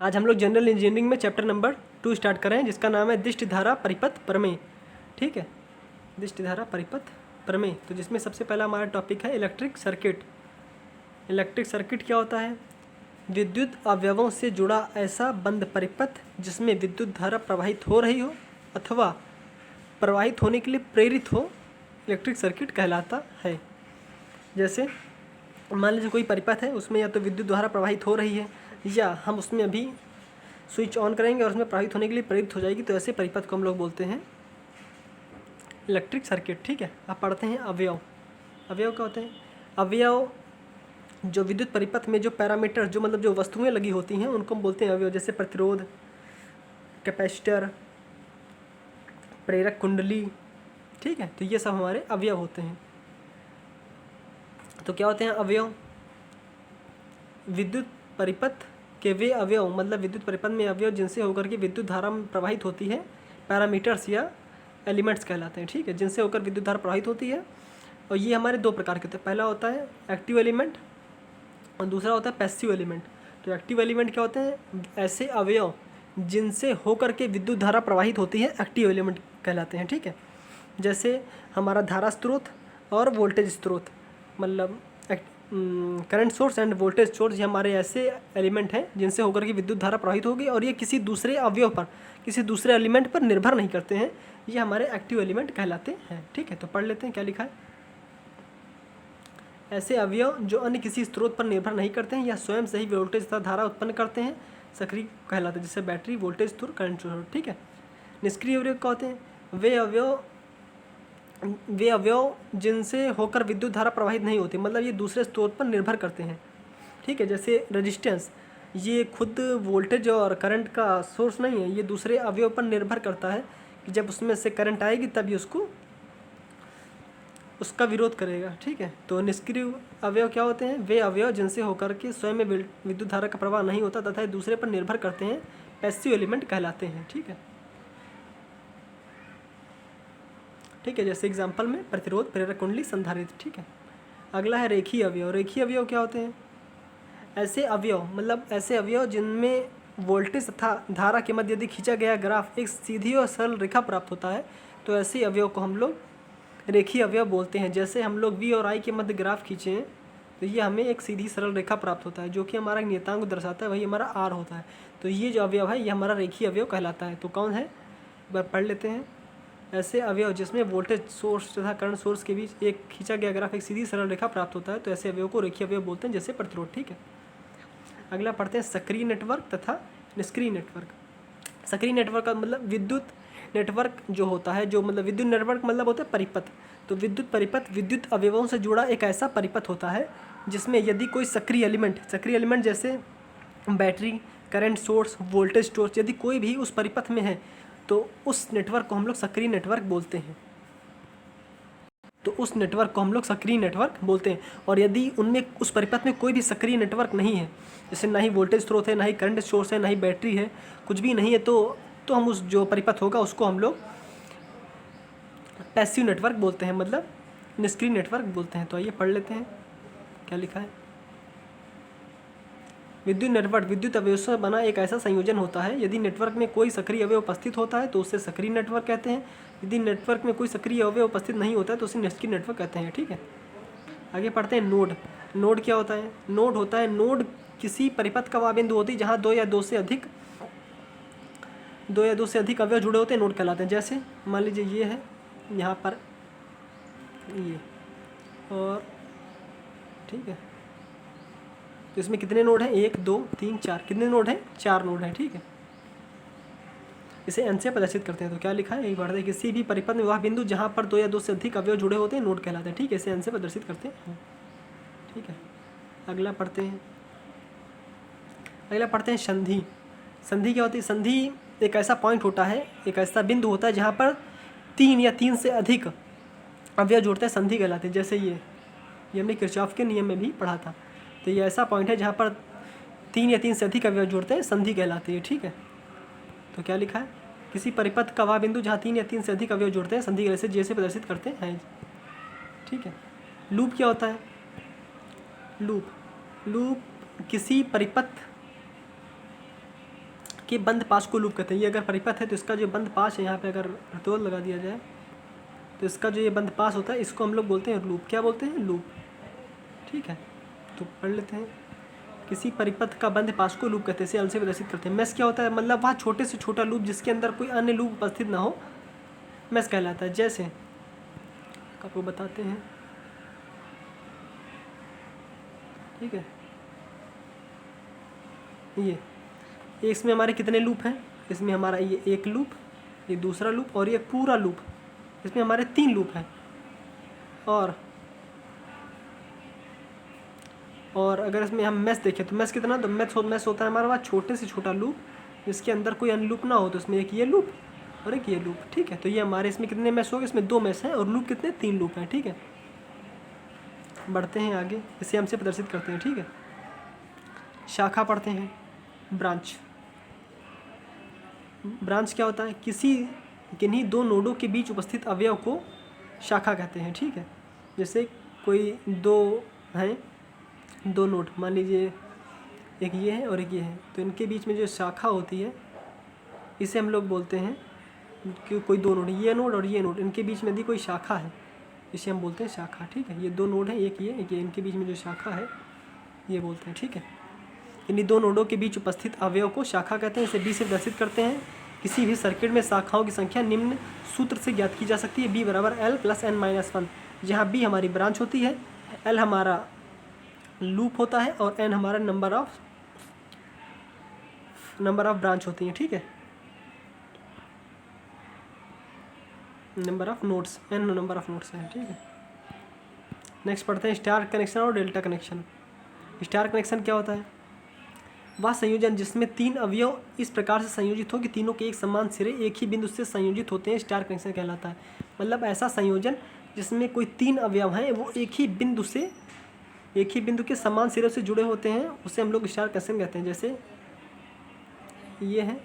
आज हम लोग जनरल इंजीनियरिंग में चैप्टर नंबर 2 स्टार्ट कर रहे हैं, जिसका नाम है दिष्टधारा परिपथ प्रमेय। ठीक है, दिष्टधारा परिपथ प्रमेय। तो जिसमें सबसे पहला हमारा टॉपिक है इलेक्ट्रिक सर्किट। इलेक्ट्रिक सर्किट क्या होता है? विद्युत अवयवों से जुड़ा ऐसा बंद परिपथ जिसमें विद्युत धारा प्रवाहित हो रही हो अथवा प्रवाहित होने के लिए प्रेरित हो, इलेक्ट्रिक सर्किट कहलाता है। जैसे मान लीजिए कोई परिपथ है, उसमें या तो विद्युत धारा प्रवाहित हो रही है या हम उसमें अभी स्विच ऑन करेंगे और उसमें प्रवाहित होने के लिए प्रेरित हो जाएगी, तो ऐसे परिपथ को हम लोग बोलते हैं इलेक्ट्रिक सर्किट। ठीक है, आप पढ़ते हैं अवयव। अवयव क्या होते हैं? अवयव जो विद्युत परिपथ में जो पैरामीटर, जो मतलब जो वस्तुएं लगी होती हैं, उनको हम बोलते हैं अवयव। जैसे प्रतिरोध, कैपेसिटर, प्रेरक कुंडली। ठीक है, तो ये सब हमारे अवयव होते हैं। तो क्या होते हैं अवयव? विद्युत परिपथ के वे अवयव, मतलब विद्युत परिपथ में अवयव जिनसे होकर के विद्युत धारा प्रवाहित होती है, पैरामीटर्स या एलिमेंट्स कहलाते हैं। ठीक है, जिनसे होकर विद्युत धारा प्रवाहित होती है। और ये हमारे दो प्रकार के होते हैं। पहला होता है एक्टिव एलिमेंट और दूसरा होता है पैसिव एलिमेंट। तो एक्टिव एलिमेंट क्या होते हैं? ऐसे अवयव जिनसे होकर के विद्युत धारा प्रवाहित होती है, एक्टिव एलिमेंट कहलाते हैं। ठीक है, जैसे हमारा धारा स्रोत और वोल्टेज स्रोत, मतलब current source end voltage source, ये हमारे ऐसे एलिमेंट हैं जिनसे होकर के विद्युत धारा प्रवाहित होगी और ये किसी दूसरे अवयव पर, किसी दूसरे एलिमेंट पर निर्भर नहीं करते हैं। ये हमारे एक्टिव एलिमेंट कहलाते हैं। ठीक है, तो पढ़ लेते हैं क्या लिखा है। ऐसे अवयव जो अन्य किसी स्रोत पर निर्भर नहीं करते हैं या स्वयं से ही वोल्टेज तथा धारा उत्पन्न करते हैं, सक्रिय कहलाते हैं। जैसे बैटरी, वोल्टेज स्रोत, करंट स्रोत। ठीक है, निष्क्रिय अवयव क्या होते हैं? वे अवयव जिनसे होकर विद्युत धारा प्रवाहित नहीं होती, मतलब ये दूसरे स्रोत पर निर्भर करते हैं। ठीक है, जैसे रेजिस्टेंस, ये खुद वोल्टेज और करंट का सोर्स नहीं है, ये दूसरे अवयव पर निर्भर करता है कि जब उसमें से करंट आएगी तभी उसका विरोध करेगा। ठीक है, तो निष्क्रिय अवयव क्या होते हैं? वे अवयव जिनसे होकर के स्वयं में विद्युत धारा का प्रवाह नहीं होता तथा दूसरे पर निर्भर करते हैं, पैसिव एलिमेंट कहलाते हैं। ठीक है, ठीक है, जैसे एग्जाम्पल में प्रतिरोध, प्रेरक कुंडली, संधारित्र। ठीक है, अगला है रेखीय अवयव। रेखीय अवयव क्या होते हैं? ऐसे अवयव, मतलब ऐसे अवयव जिनमें वोल्टेज तथा धारा के मध्य यदि खींचा गया ग्राफ एक सीधी और सरल रेखा प्राप्त होता है, तो ऐसे अवयव को हम लोग रेखीय अवयव बोलते हैं। जैसे हम लोग V और I के मध्य ग्राफ खींचे हैं तो ये हमें एक सीधी सरल रेखा प्राप्त होता है, जो कि हमारा नियतांक दर्शाता है, वही हमारा R होता है। तो ये जो अवयव है ये हमारा रेखीय अवयव कहलाता है। तो कौन है, एक बार पढ़ लेते हैं। ऐसे अवयव जिसमें वोल्टेज सोर्स तथा करंट सोर्स के बीच एक खींचा गया ग्राफ एक सीधी सरल रेखा प्राप्त होता है, तो ऐसे अवयव को रेखीय अवयव बोलते हैं, जैसे प्रतिरोध। ठीक है, अगला पढ़ते हैं सक्रिय नेटवर्क तथा निष्क्रिय नेटवर्क। सक्रिय नेटवर्क का मतलब विद्युत नेटवर्क जो होता है, जो मतलब विद्युत नेटवर्क मतलब होता है परिपथ। तो विद्युत परिपथ विद्युत अवयवों से जुड़ा एक ऐसा परिपथ होता है जिसमें यदि कोई सक्रिय एलिमेंट जैसे battery, current source, voltage source, यदि कोई भी उस परिपथ में है तो उस नेटवर्क को हम लोग सक्रिय नेटवर्क बोलते हैं। तो उस नेटवर्क को हम लोग सक्रिय नेटवर्क बोलते हैं। और यदि उनमें उस परिपथ में कोई भी सक्रिय नेटवर्क नहीं है, जैसे ना ही वोल्टेज स्रोत है, ना ही करंट सोर्स है, ना ही बैटरी है, कुछ भी नहीं है, तो हम उस जो परिपथ होगा उसको हम लोग पैसिव नेटवर्क बोलते हैं, मतलब निष्क्रिय नेटवर्क बोलते हैं। तो आइए पढ़ लेते हैं क्या लिखा है। विद्युत नेटवर्क विद्युत अवयव से बना एक ऐसा संयोजन होता है, यदि नेटवर्क में कोई सक्रिय अवयव उपस्थित होता है तो उसे सक्रिय नेटवर्क कहते हैं। यदि नेटवर्क में कोई सक्रिय अवयव उपस्थित नहीं होता है तो उसे निष्क्रिय नेटवर्क कहते हैं। ठीक है, आगे पढ़ते हैं नोड। नोड क्या होता है? नोड होता है, नोड किसी परिपथ का वह बिंदु होती है जहाँ दो या दो से अधिक अवयव जुड़े होते हैं, नोड कहलाते हैं। जैसे मान लीजिए ये है, यहाँ पर ये, और ठीक है, तो इसमें कितने नोड हैं? 1 2 3 4। कितने नोड हैं? 4 नोड हैं। ठीक है, इसे n से प्रदर्शित करते हैं। तो क्या लिखा है, यही पढ़ते हैं। किसी भी परिपथ में वह बिंदु जहाँ पर 2 या 2 से अधिक अवयव जुड़े होते हैं, नोड कहलाते हैं। ठीक है, इसे n से प्रदर्शित करते हैं। ठीक है, अगला पढ़ते हैं संधि। संधि क्या होती है? संधि एक ऐसा पॉइंट होता है, एक ऐसा बिंदु होता है जहाँ पर 3 या 3 से अधिक अवयव जुड़ते हैं, संधि कहलाते हैं। जैसे ये हमने किरचॉफ के नियम में भी पढ़ा था। तो ये ऐसा पॉइंट है जहाँ पर 3 या 3 से अधिक अवयव जुड़ते हैं, संधि कहलाती है। ठीक है, तो क्या लिखा है? किसी परिपथ का वह बिंदु जहाँ 3 या 3 से अधिक अवयव जुड़ते हैं, संधि जैसे प्रदर्शित करते हैं। ठीक है, लूप क्या होता है? लूप किसी परिपथ के बंद पाश को लूप कहते हैं। ये अगर परिपथ है तो इसका जो बंद पाश है, यहाँ पे अगर प्रतिरोध लगा दिया जाए तो इसका जो ये बंद पाश होता है इसको हम लोग बोलते हैं लूप। क्या बोलते हैं? लूप। ठीक है, तो पढ़ लेते हैं। किसी परिपथ का बंद पाश को लूप कहते हैं, इसे एल से प्रदर्शित करते हैं। मैश क्या होता है? मतलब वह छोटे से छोटा लूप जिसके अंदर कोई अन्य लूप उपस्थित ना हो, मैश कहलाता है। जैसे आपको बताते हैं, ठीक है, ये इसमें हमारे कितने लूप हैं? इसमें हमारा ये एक लूप, ये दूसरा लूप और ये पूरा लूप, इसमें हमारे 3 लूप हैं। और अगर इसमें हम मैश देखें तो मैश कितना, तो मैश होता है हमारे पास छोटे से छोटा लूप जिसके अंदर कोई अन्य लूप ना हो, तो इसमें एक ये लूप और एक ये लूप। ठीक है, तो ये हमारे इसमें कितने मैश हो गए? इसमें 2 मैश हैं और लूप कितने? 3 लूप हैं। ठीक है, बढ़ते हैं आगे, इसे हमसे प्रदर्शित करते हैं। ठीक है, शाखा पढ़ते हैं। ब्रांच। ब्रांच क्या होता है? किन्हीं 2 नोडों के बीच उपस्थित अवयव को शाखा कहते हैं। ठीक है, जैसे कोई 2 हैं, 2 नोड, मान लीजिए एक ये है और एक ये है, तो इनके बीच में जो शाखा होती है इसे हम लोग बोलते हैं कि कोई 2 नोड, ये नोड और ये नोड, इनके बीच में यदि कोई शाखा है इसे हम बोलते हैं शाखा। ठीक है, ये 2 नोड है, एक ये इनके बीच में जो शाखा है ये बोलते हैं। ठीक है, इन्हीं 2 नोडों के बीच उपस्थित अवयव को शाखा कहते हैं। इसे बी से प्रदर्शित करते हैं। किसी भी सर्किट में शाखाओं की संख्या निम्न सूत्र से ज्ञात की जा सकती है, बी बराबर एल प्लस एन माइनस 1, जहाँ बी हमारी ब्रांच होती है, एल हमारा लूप होता है और एन हमारा नंबर ऑफ ब्रांच होती हैं। ठीक है, number of nodes, N number of nodes हैं। ठीक है, नेक्स्ट पढ़ते हैं स्टार कनेक्शन और डेल्टा कनेक्शन। स्टार कनेक्शन क्या होता है? वह संयोजन जिसमें 3 अवयव इस प्रकार से संयोजित हो कि तीनों के एक समान सिरे एक ही बिंदु से संयोजित होते हैं, स्टार कनेक्शन कहलाता है। मतलब ऐसा संयोजन जिसमें कोई 3 अवयव हैं वो एक ही बिंदु के समान सिरों से जुड़े होते हैं, उसे हम लोग स्टार कनेक्शन कहते हैं। जैसे ये है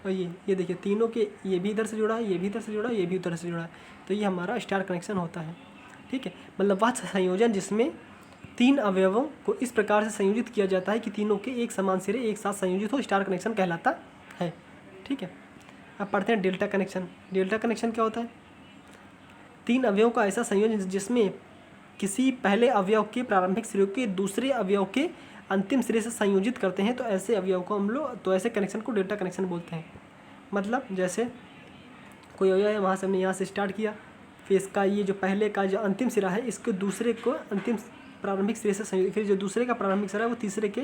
और ये देखिए, तीनों के ये भी इधर से जुड़ा है, ये भी इधर से जुड़ा है, ये भी उधर से जुड़ा है, तो ये हमारा स्टार कनेक्शन होता है। ठीक है, मतलब वह संयोजन जिसमें 3 अवयवों को इस प्रकार से संयोजित किया जाता है कि तीनों के एक समान सिरे एक साथ संयोजित हो, स्टार कनेक्शन कहलाता है। ठीक है, अब पढ़ते हैं डेल्टा कनेक्शन। डेल्टा कनेक्शन क्या होता है? 3 अवयवों का ऐसा संयोजन जिसमें किसी पहले अवयव के प्रारंभिक सिरे के दूसरे अवयव के अंतिम सिरे से संयोजित करते हैं, तो ऐसे अवयव को हम लोग, तो ऐसे कनेक्शन को डेल्टा कनेक्शन बोलते हैं। मतलब जैसे कोई अवयव है, वहाँ से हमने यहाँ से स्टार्ट किया, फिर इसका ये जो पहले का जो अंतिम सिरा है इसको दूसरे को अंतिम प्रारंभिक सिरे से संयोजित, फिर जो दूसरे का प्रारंभिक सिरा है वो तीसरे के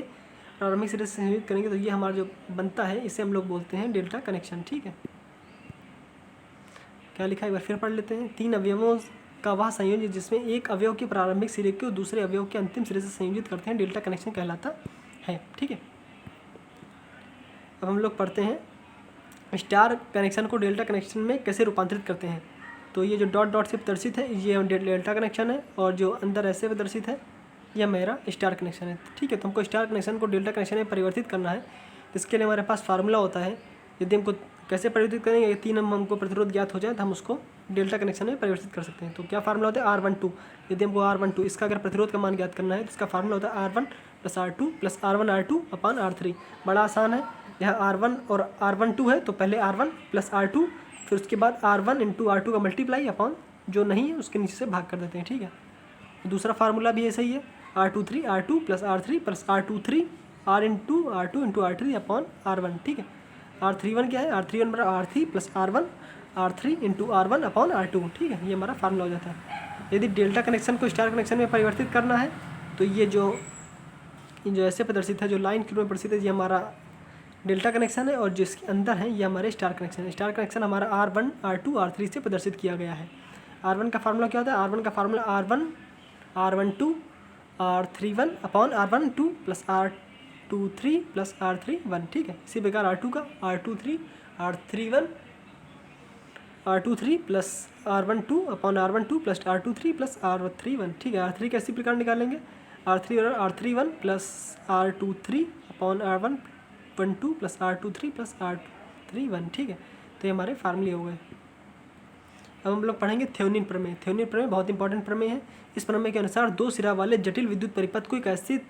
प्रारंभिक सिरे से संयोजित करेंगे, तो ये हमारा जो बनता है इसे हम लोग बोलते हैं डेल्टा कनेक्शन। ठीक है, क्या लिखा है एक बार फिर पढ़ लेते हैं। 3 अवयवों का वह संयोजन जिसमें एक अवयव के प्रारंभिक सिरे को दूसरे अवयव के अंतिम सिरे से संयोजित करते हैं, डेल्टा कनेक्शन कहलाता है। ठीक है, अब हम लोग पढ़ते हैं स्टार कनेक्शन को डेल्टा कनेक्शन में कैसे रूपांतरित करते हैं। तो ये जो डॉट डॉट से प्रदर्शित है ये डेल्टा कनेक्शन है, और जो अंदर ऐसे प्रदर्शित है यह मेरा स्टार कनेक्शन है। ठीक है, तो हमको स्टार कनेक्शन को डेल्टा कनेक्शन में परिवर्तित करना है, इसके लिए हमारे पास फार्मूला होता है। यदि हमको कैसे परिवर्तित करेंगे, ये 3 हमको प्रतिरोध ज्ञात हो जाए तो हम उसको डेल्टा कनेक्शन में परिवर्तित कर सकते हैं। तो क्या फार्मूला होता है? R12। यदि हमको R12 इसका अगर प्रतिरोध का मान ज्ञात करना है तो इसका फार्मूला होता है R1 + R2 + R1 R2 अपान R3। बड़ा आसान है, यहाँ R1 और R12 है तो पहले R1 + R2, फिर उसके बाद R1 × R2 का मल्टीप्लाई अपान जो नहीं है उसके नीचे से भाग कर देते हैं। ठीक है, दूसरा फार्मूला भी ऐसा ही है, R23 R2 + R3 + R23 R × R2 × R3 अपान R1। ठीक है, R31 क्या है? R31 बराबर R3 + R1 R3 × R1 अपान R2। ठीक है, ये हमारा फार्मूला हो जाता है। यदि डेल्टा कनेक्शन को स्टार कनेक्शन में परिवर्तित करना है तो ये जो ऐसे प्रदर्शित है, जो लाइन के रूप में प्रदर्शित है, ये हमारा डेल्टा कनेक्शन है, और जिसके अंदर है ये हमारे स्टार कनेक्शन है। स्टार कनेक्शन हमारा R1 R2 R3 से प्रदर्शित किया गया है। R1 का फार्मूला क्या होता है? R1 का फार्मूला R1 R12 R31 अपान R12 + R23 + R31। ठीक है, इसी प्रकार R2 का R23 R31 R23 + R12 अपान R12 + R23 + R31। ठीक है, R3 कैसी प्रकार निकालेंगे? R3 और R31 + R23 अपान R12 + R23 + R31। ठीक है, तो ये हमारे फार्मूले हो गए। अब हम लोग पढ़ेंगे थेवेनिन प्रमेय। थेवेनिन प्रमेय बहुत इंपॉर्टेंट प्रमेय है। इस प्रमेय के अनुसार 2 सिरा वाले जटिल विद्युत परिपथ को एक ऐसे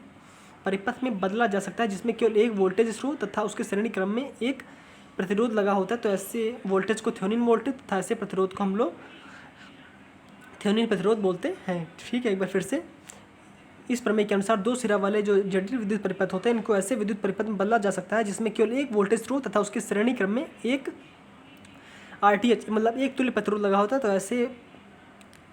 परिपथ में बदला जा सकता है जिसमें केवल एक वोल्टेज स्रोत तथा उसके श्रेणी क्रम में एक प्रतिरोध लगा होता है, तो ऐसे वोल्टेज को थेवेनिन वोल्टेज तथा ऐसे प्रतिरोध को हम लोग थेवेनिन प्रतिरोध बोलते हैं। ठीक है, एक बार फिर से, इस प्रमेय के अनुसार दो सिरा वाले जो जटिल विद्युत परिपथ होते हैं इनको ऐसे विद्युत परिपथ में बदला जा सकता है जिसमें केवल एक वोल्टेज स्रोत तथा उसके श्रेणी क्रम में एक RTH मतलब एक तुल्य प्रतिरोध लगा होता है, तो ऐसे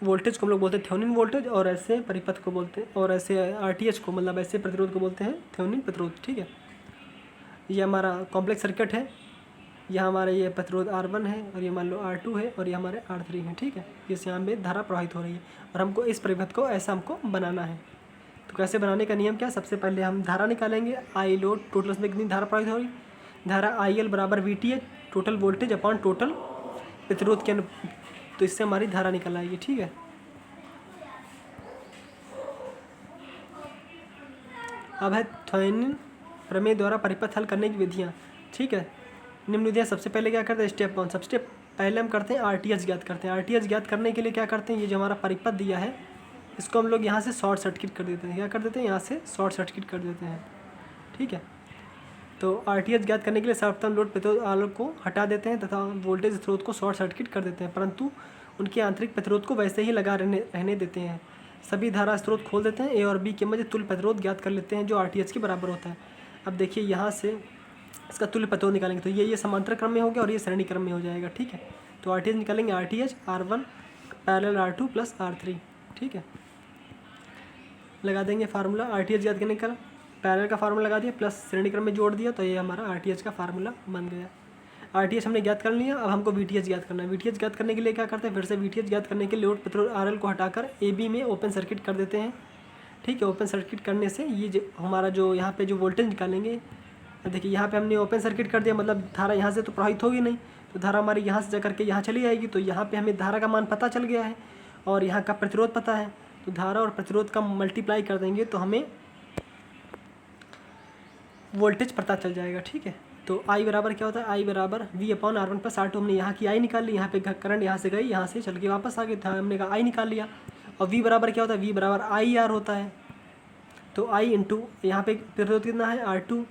वोल्टेज को हम लोग बोलते हैं थेवेनिन वोल्टेज, और ऐसे परिपथ को बोलते हैं, और ऐसे RTH को मतलब ऐसे प्रतिरोध को बोलते हैं थेवेनिन प्रतिरोध। ठीक है, ये हमारा कॉम्प्लेक्स सर्किट है, यह हमारा ये प्रतिरोध R1 है, और ये मान लो R2 है, और ये हमारे R3 है। ठीक है, इस यहाँ में धारा प्रवाहित हो रही है और हमको इस परिपथ को ऐसा हमको बनाना है। तो कैसे बनाने का नियम क्या है, सबसे पहले हम धारा निकालेंगे, आई लोड टोटल उसमें कितनी धारा प्रवाहित हो रही, धारा IL बराबर VTH total voltage upon total प्रतिरोध के तो इससे हमारी धारा निकल आएगी। ठीक है, अब है थेवेनिन प्रमेय द्वारा परिपथ हल करने की विधियाँ। ठीक है, निम्न विधियाँ, सबसे पहले क्या करते हैं, स्टेप 1, सबसे पहले हम करते हैं RTH ज्ञात करते हैं। RTH ज्ञात करने के लिए क्या करते हैं, ये जो हमारा परिपथ दिया है इसको हम लोग यहाँ से शॉर्ट सर्किट कर देते हैं। क्या कर देते हैं, यहाँ से शॉर्ट सर्किट कर देते हैं। ठीक है, तो RTH ज्ञात करने के लिए सर्वप्रथम लोड प्रतिरोध आलोक को हटा देते हैं तथा वोल्टेज स्रोत को शॉर्ट सर्किट कर देते हैं, परंतु उनके आंतरिक प्रतिरोध को वैसे ही लगा रहने देते हैं। सभी धारा स्रोत खोल देते हैं, A और B के मध्य तुल्य प्रतिरोध ज्ञात कर लेते हैं जो RTH के बराबर होता है। अब देखिए यहाँ से इसका तुल्य प्रतिरोध निकालेंगे तो ये समांतर क्रम में हो गया और ये श्रेणी क्रम में हो जाएगा। ठीक है, तो RTH निकालेंगे, RTH R1 parallel R2 plus R3। ठीक है, लगा देंगे फार्मूला, RTH ज्ञात करने का पैरेलल का फार्मूला लगा दिया प्लस श्रेणी क्रम में जोड़ दिया, तो ये हमारा RTH का फार्मूला बन गया। RTH हमने ज्ञात कर लिया, अब हमको VTH ज्ञात करना है। VTH ज्ञात करने के लिए क्या करते हैं, फिर से VTH ज्ञात करने के लिए लोड प्रतिरोध RL को हटाकर AB में ओपन सर्किट कर देते हैं। ठीक है, ओपन सर्किट करने से ये जो हमारा जो यहाँ पे जो वोल्टेज निकालेंगे, देखिए यहाँ पे हमने ओपन सर्किट कर दिया, मतलब धारा यहाँ से तो प्रवाहित होगी नहीं, तो धारा हमारी यहाँ से जाकर के यहाँ चली जाएगी, तो यहाँ पे हमें धारा का मान पता चल गया है और यहाँ का प्रतिरोध पता है, तो धारा और प्रतिरोध का मल्टीप्लाई कर देंगे तो हमें वोल्टेज पता चल जाएगा। ठीक है, तो I बराबर क्या होता है, I बराबर V/R1 प्लस R2। हमने यहाँ की I निकाल ली, यहाँ पे करंट यहाँ से गई, यहाँ से चल के वापस आ गई, तो हमने कहा I निकाल लिया। और V बराबर क्या होता है, V बराबर IR होता है, तो I इंटू यहाँ पे प्रतिरोध कितना है R2,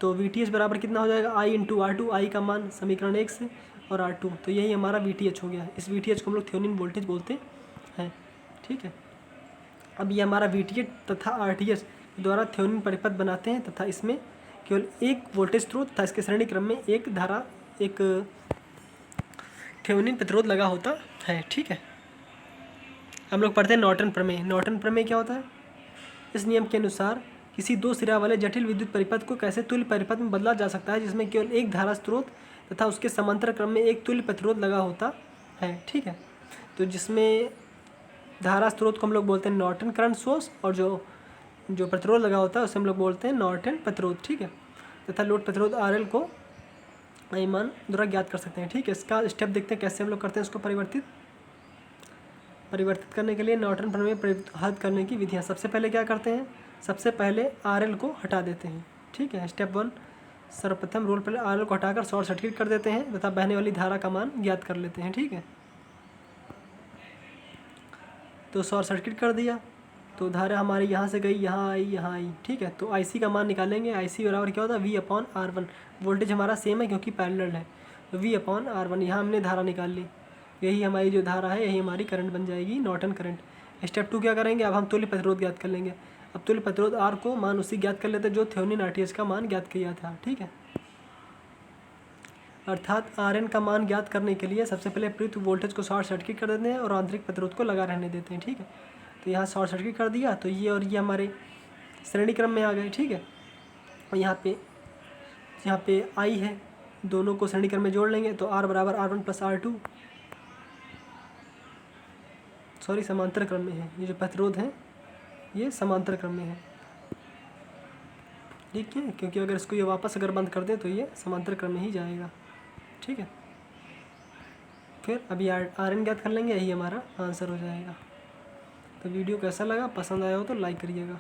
तो VTH बराबर कितना हो जाएगा, I इंटू R2, I का मान समीकरण 1 से और R2, तो यही हमारा VTH हो गया। इस VTH को हम लोग थेवेनिन वोल्टेज बोलते हैं। ठीक है, अब ये हमारा VTH तथा RTH द्वारा थेवेनिन परिपथ बनाते हैं तथा इसमें केवल एक वोल्टेज स्रोत तथा इसके श्रेणी क्रम में एक धारा एक थेवेनिन प्रतिरोध लगा होता है। ठीक है, हम लोग पढ़ते हैं नॉर्टन प्रमेय। नॉर्टन प्रमेय क्या होता है, इस नियम के अनुसार किसी दो सिरा वाले जटिल विद्युत परिपथ को कैसे तुल्य परिपथ में बदला जा सकता है जिसमें केवल एक धारा स्रोत तथा उसके समांतर क्रम में एक तुल्य प्रतिरोध लगा होता है। ठीक है, तो जिसमें धारा स्रोत को हम लोग बोलते हैं नॉर्टन करंट सोर्स, और जो प्रतिरोध लगा होता है उसे हम लोग बोलते हैं नॉर्टन प्रतिरोध। ठीक है, तथा लोड प्रतिरोध RL को I मान द्वारा ज्ञात कर सकते हैं। ठीक है, इसका स्टेप देखते हैं कैसे हम लोग करते हैं उसको परिवर्तित करने के लिए नॉर्टन प्रमेय हल करने की विधियाँ। सबसे पहले क्या करते हैं, सबसे पहले RL को हटा देते हैं। ठीक है, स्टेप 1, सर्वप्रथम रूल पहले RL को हटाकर शॉर्ट सर्किट कर देते हैं तथा बहने वाली धारा का मान ज्ञात कर लेते हैं। ठीक है, तो शॉर्ट सर्किट कर दिया तो धारा हमारी यहाँ से गई, यहाँ आई, यहाँ आई। ठीक है, तो IC का मान निकालेंगे, IC बराबर क्या होता है, V/R1। वोल्टेज हमारा सेम है क्योंकि पैरेलल है, तो V/R1। यहाँ हमने धारा निकाल ली, यही हमारी जो धारा है यही हमारी करंट बन जाएगी, नॉर्टन करंट। स्टेप 2 क्या करेंगे, अब हम तुल्य प्रतिरोध ज्ञात कर लेंगे। अब तुल्य प्रतिरोध R को मान उसी ज्ञात कर लेते हैं जो थेवेनिन RTH का मान ज्ञात किया था। ठीक है, अर्थात RN का मान ज्ञात करने के लिए सबसे पहले प्रयुक्त वोल्टेज को शॉर्ट सर्किट कर देते हैं और आंतरिक प्रतिरोध को लगा रहने देते हैं। ठीक है, तो यहाँ शॉर्ट सर्किट कर दिया तो ये और ये हमारे श्रेणी क्रम में आ गए। ठीक है, और यहाँ पे I है, दोनों को श्रेणी क्रम में जोड़ लेंगे तो R बराबर R1 प्लस R2, सॉरी समांतर क्रम में है, ये जो प्रतिरोध है ये समांतर क्रम में है। ठीक है, क्योंकि अगर इसको ये वापस अगर बंद कर दें तो ये समांतर क्रम में ही जाएगा। ठीक है, फिर अभी RN ज्ञात कर लेंगे, यही हमारा आंसर हो जाएगा। तो वीडियो कैसा लगा, पसंद आया हो तो लाइक करिएगा।